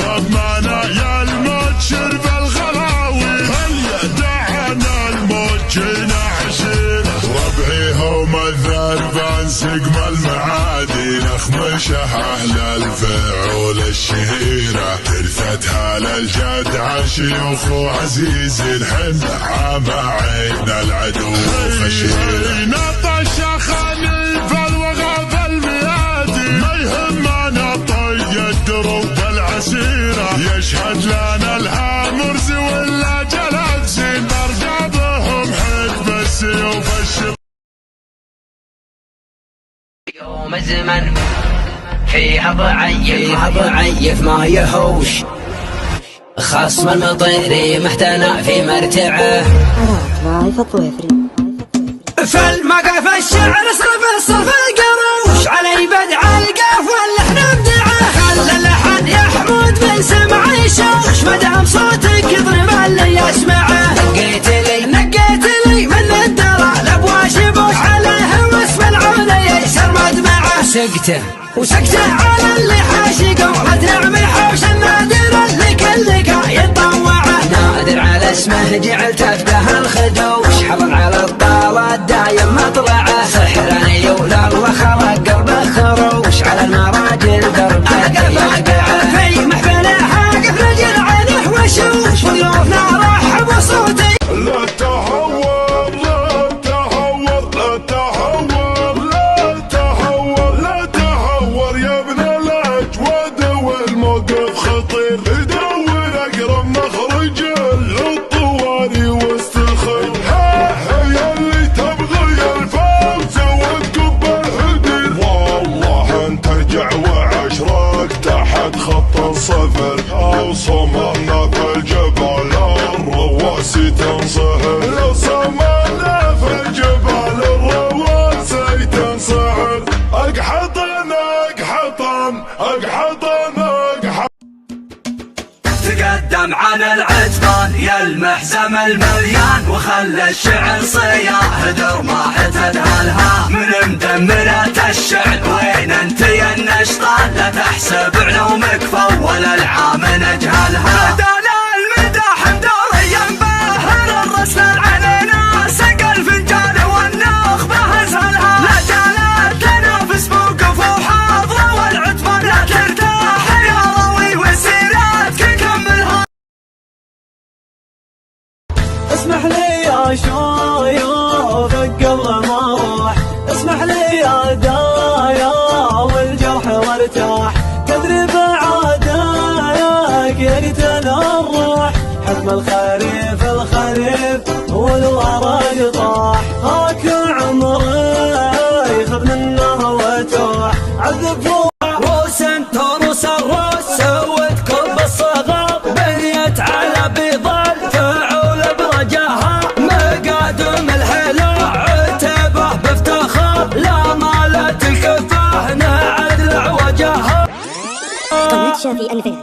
ضمنا يا الموت شرب الغلاوي، هل يدعنا الموت جينا عشيرة، ربعيهم الذربان سقم المعادي، نخمشه اهل الفعول الشهيرة، ترثتها للجد عن شيوخ وعزيز الحمد عام عين العدو خشيرة. نطش خليف الوغى بالميادي، ما يهمنا طي الدروب العسيرة، يشهد لنا الهامرز ولا جلد زين، برقابهم حد بالسيوف الشب. يوم الزمن فيها ضعيف ما يهوش، خصم المطيري محتنى في مرتعه، فالمقف الشعر صرف الصرف القروش، علي بدع القاف واللحن ابدعه، خلى اللحن يا حمود من سمع يشوش، مدام صوتك يضرب اللي يسمعه، نقيت لي من الدرى الابواش بوش عليه واسم العولي يسر مدمعه، وسكته على اللي حاشق وعد نعم حوش النادر اللي كلك يطوعه، نادر على اسمه جعلت افده الخدوش، حضر على الطاوة دايم مطلعه، سحراني ولا الله خلق قلبه خروش، على المراجل دربه يقعه، في محفله اقف رجل عينه وشوش، وضيوفنا رحب وصوتي. لا تهور لا تهور لا تهور لا تهور لا تهور يا ابن الاجواد، والموقف خطير، دور اقرب مخرج للطواري واستخير، يا اللي تبغي الفوز وتقب الهدير، والله ان ترجع وعشرك تحت خط الصفر، او صممنا في الجبل الرواسي تنصهر، لو صممنا في الجبل الرواسي تنصهر، اقحطن اقحطن اقحطن اقحطن. تقدم عن العتبان يا المحزم المليان، وخلى الشعر صياح درماحة تدهلها، من مدمرة الشعر وين انت يا النشطان، لا تحسب علومك فول العام نجهلها، دانا المداح مدوريا باهر الرسل علينا، سقى الفنجان والنخبة ازهلها، لا جالت تنافس موقف وحاضرة، والعتبان لا ترتاح يا روي وسيرتك كملها. اسمح لي يا شايف قبل ما اروح، اسمح لي يا دايا والجرح وارتاح، تدري بعادك يقتل الروح، حكم الخريف والورق طاح، هاك عمري خذ منه وتوح، عذب روس تروس الروس وتكب الصغار، بنيت على بيض الفعول برجاها، مقادم الحلو عتبه بافتخار، لا مالت الكفاه نعد العوجها،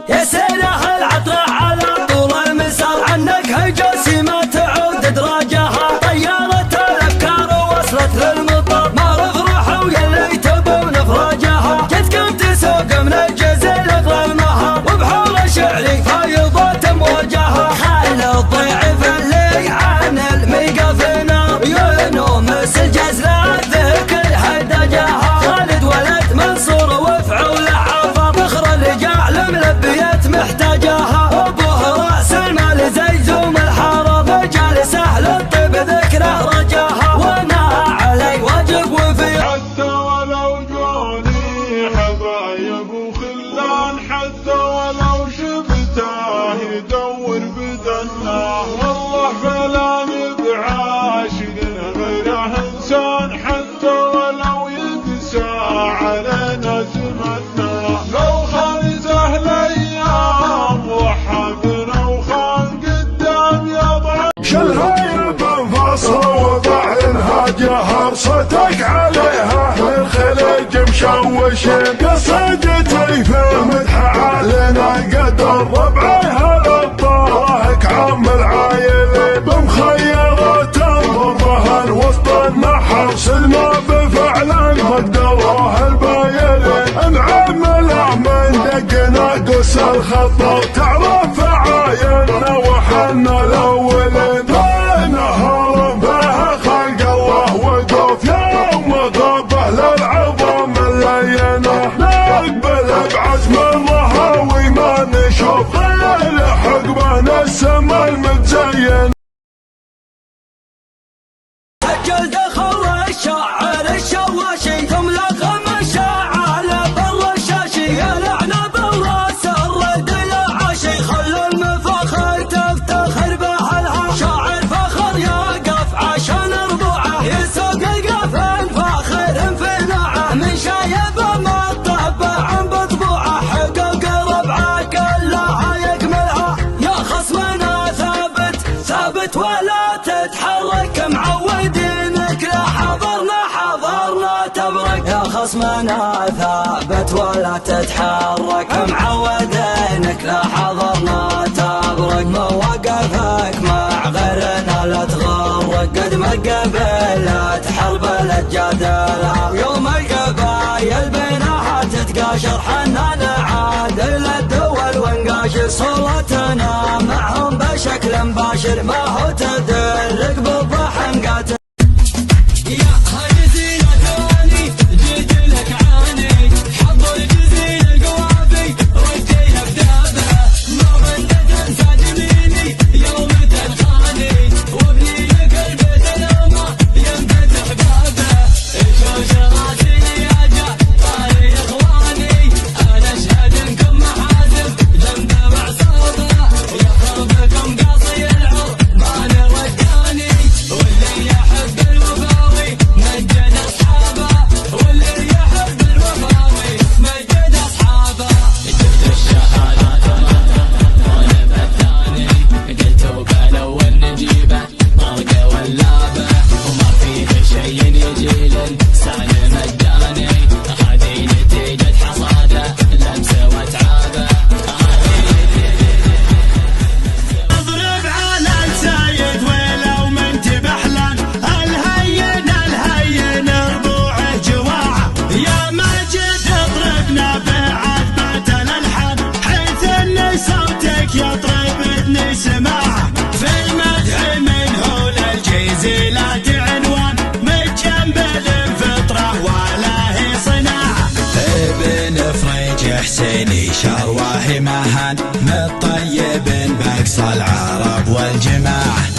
يا سلاح العطر على طول المسار، عنك هجاسي ما تعود دراجها، طيارة الافكار وصلت للمطار، ما رفرحوا يلي تبون افراجها، جتكم تسوق من الجزل اغلى وبحور شعري فايضات امواجها، خل الضعيف اللي عن الميقفنا، ينومس الجزلة ذكر هدجها، خالد ولد منصور وفعول عفا، فخر الرجال ملبيت محتاجها، ابوه راس المال زي زوم الحرب، جالس اهل الطب ذكره رجاها، وانا علي واجب وفي، حتى ولو جوني حبايب وخلان، حتى ولو شفته يدور بدناه، والله كلامي بعاشق غيره انسان، حتى ولو يقسى علينا زمنا، لو خانته الايام وحبنا وخان قدام يضع، شلها بنفصل وضع الهاجة، صوتك عليها للخليج مشوشين، قصيدتي في مدح علينا قد الربع للضاحك عام العايلين، بمخيرات الضربة وسط النحر، سلمى بفعلا قدروه البايلين، انعم الأعمال دقنا ناقص الخطر تعرف عايننا وحنا الاولين نهار بها خلق الله وقف يوم غابه للعظام اللينه نقبل بعزم الرهاوي ما نشوف غير حقبنا السما المتزين. أجل دخل الشاعر الشواشي ثم لغم الشاعر بالرشاشي يلعن بالراس الرد العاشي خلوا المفاخر تفتخر بأهلها شاعر فخر يقف عشان ربوعه يسوق القفل فاخر في نوعه من شايب مطبع بطبوعه حقوق ربعه كلها يكملها يا خصمنا ثابت ولا تتحرك معودينك لا حضرنا تبرك يا خصمنا ثابت ولا تتحرك معودينك لا حضرنا تبرك مواقفك مع غيرنا لا تغرك قد ما قبلت حرب الجدلها يوم القبايل بينها تتقاشر حنا نعادل الدول ونقاشر صورتنا معهم بشكل مباشر ما هو تدرك بالضحن قاتل يا هالجزيرة تواني جيت لك عاني حضر الجزيرة القوافي وديها بدابها ما ردت ساجليني يوم تلقاني وابني لك البيت الأمة ينفتح بابه شوش راسي يا جا طاري اخواني انا اشهد انكم محاسب ذنب بعصابه يخربكم قاصي العور ما نرداني واللي يحب الوفاوي مجد اصحابه واللي يحب الوفاوي مجد اصحابه جبت الشهادات وانا بالثاني قلت وبالاول نجيبه طرقه ولابه وما فيه شي يجي للسان مجاني هذه نتيجة حصاده لمسه وتعابه اضرب على السايد ولو من تبحلن الهين ربوعه جواعه يا مجد اضربنا بعذبة الالحان حيث ان صوتك يطربني سماعه في المدح منه للجزيلات عنوان متجنبل فطره ولا هي صناعه ابن فريج حسيني شرواه مهان متطيب باقصى العرب والجماعه